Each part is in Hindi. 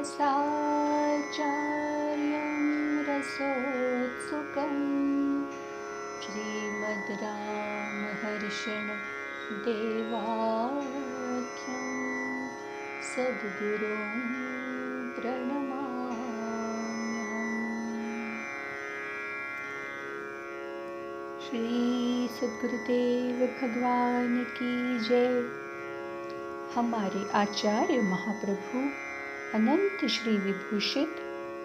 रसाचार्यं रसोत्सुकं श्रीमद्रामहर्षिण देवाख्यं सद्गुरुं प्रणमाम्यहम्। श्री सद्गुरुदेव भगवान की जय। हमारे आचार्य महाप्रभु अनंत श्री विभूषित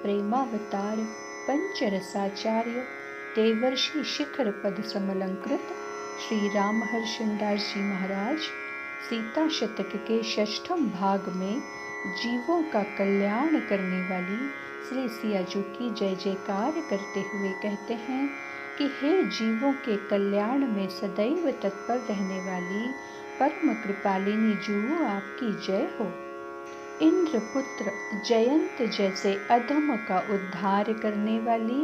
प्रेमावतार पंचरसाचार्य देवर्षि शिखर पद समलंकृत श्री रामहर्षिदास जी महाराज सीता शतक के षष्ठम भाग में जीवों का कल्याण करने वाली श्री सियाजू की जय जयकार करते हुए कहते हैं कि हे जीवों के कल्याण में सदैव तत्पर रहने वाली परम कृपालिनी जू आपकी जय हो। इंद्रपुत्र जयंत जैसे अधम का उद्धार करने वाली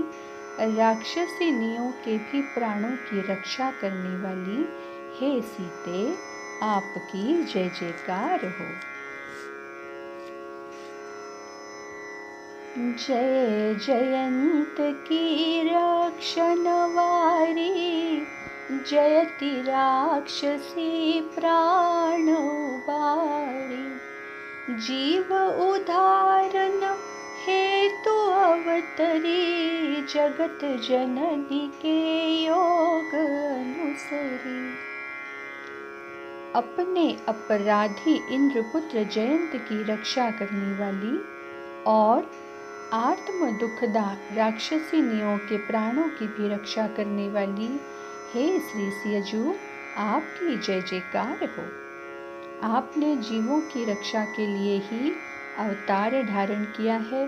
राक्षसिनियों के भी प्राणों की रक्षा करने वाली हे सीते आपकी जय जयकार हो। जय जयंत की रक्षणवारी जयति राक्षसी प्राण उबारी जीव उदाहरण हेतु अवतरी जगत जननी के योग अनुसरी। अपने अपराधी इंद्रपुत्र जयंत की रक्षा करने वाली और आत्म दुखदा राक्षसिनियों के प्राणों की भी रक्षा करने वाली हे श्री सियाजू आपकी जय जयकार हो। आपने जीवों की रक्षा के लिए ही अवतार धारण किया है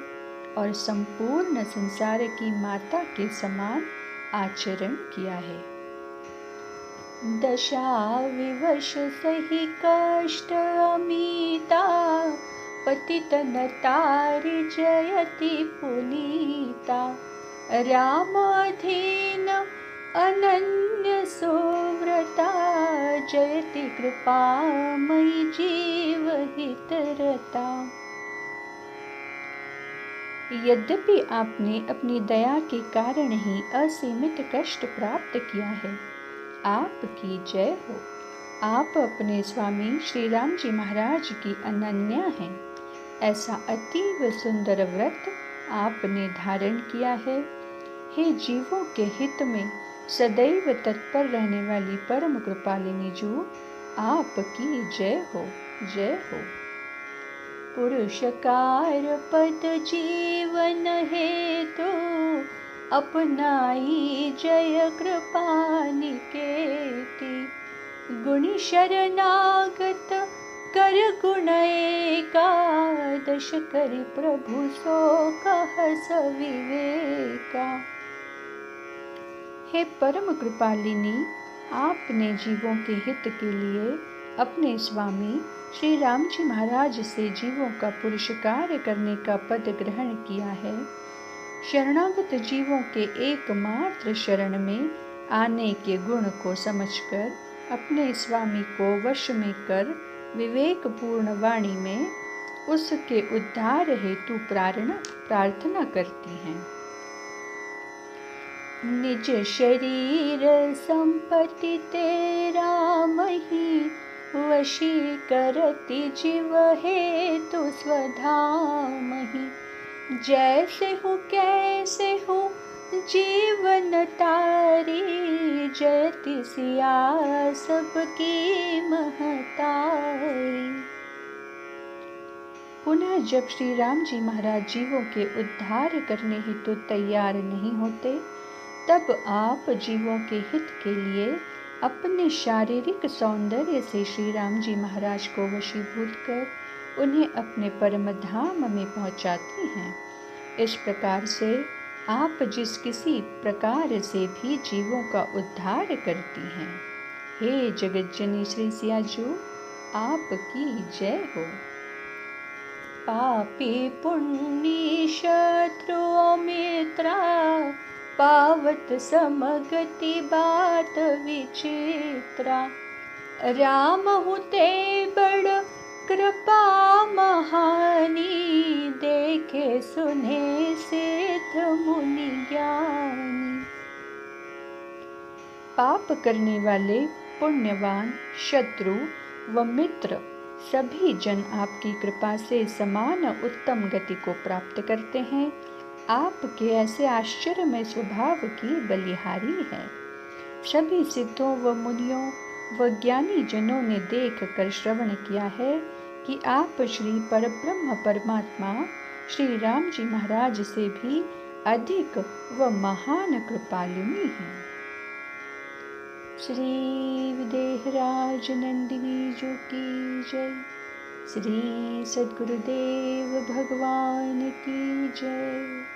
और संपूर्ण संसार की माता के समान आचरण किया है। दशा विवश सही कष्ट अमिता पतित नतारि जयति पुनीता राम अधीन अनन्य सुव्रता जयति कृपामयी जीव हितरता। यद्यपि आपने अपनी दया के कारण ही असीमित कष्ट प्राप्त किया है, आपकी जय हो। आप अपने स्वामी श्री राम जी महाराज की अनन्या हैं। ऐसा अतीव सुंदर व्रत आपने धारण किया है। हे जीवों के हित में सदैव तत्पर रहने वाली परम कृपालिनी जू आपकी जय हो, जय हो। पुरुषकार पद जीवन हेतु अपनाई जय कृपा निकेती गुणी शरणागत कर गुण एकादश करि प्रभु सो कहस विवेका। हे परम कृपालिनी, आपने जीवों के हित के लिए अपने स्वामी श्री राम जी महाराज से जीवों का पुरुषकार करने का पद ग्रहण किया है। शरणागत जीवों के एकमात्र शरण में आने के गुण को समझकर अपने स्वामी को वश में कर विवेकपूर्ण वाणी में उसके उद्धार हेतु प्रार्थना करती हैं। निज शरीर संपत्ति तेरा मही वशी करती जीव हेतु स्वधामहि जैसे हूँ कैसे हूँ जीवन तारी जयति सिया सबकी महतारी। पुनः जब श्री राम जी महाराज जीवों के उद्धार करने हेतु तैयार नहीं होते, तब आप जीवों के हित के लिए अपने शारीरिक सौंदर्य से श्री राम जी महाराज को वशीभूत कर उन्हें अपने परम धाम में पहुंचाती हैं। इस प्रकार से आप जिस किसी प्रकार से भी जीवों का उद्धार करती हैं। हे जगज्जनी श्री सियाजू आपकी जय हो। पापी पुण्य शत्रु मित्रा पावत समगति बात विचित्रा राम हुते बड़ कृपा महानी दे लिखे सुने सिद्ध मुनि ज्ञानी। पाप करने वाले, पुण्यवान, शत्रु व मित्र सभी जन आपकी कृपा से समान उत्तम गति को प्राप्त करते हैं। आपके ऐसे आश्चर्यमय स्वभाव की बलिहारी है। सभी सिद्धों व मुनियों व ज्ञानी जनों ने देख कर श्रवण किया है कि आप श्री परब्रह्म परमात्मा श्री राम जी महाराज से भी अधिक व महान कृपालुनी हैं। श्री विदेहराज नंदीजू की जय। श्री सद्गुरुदेव भगवान की जय।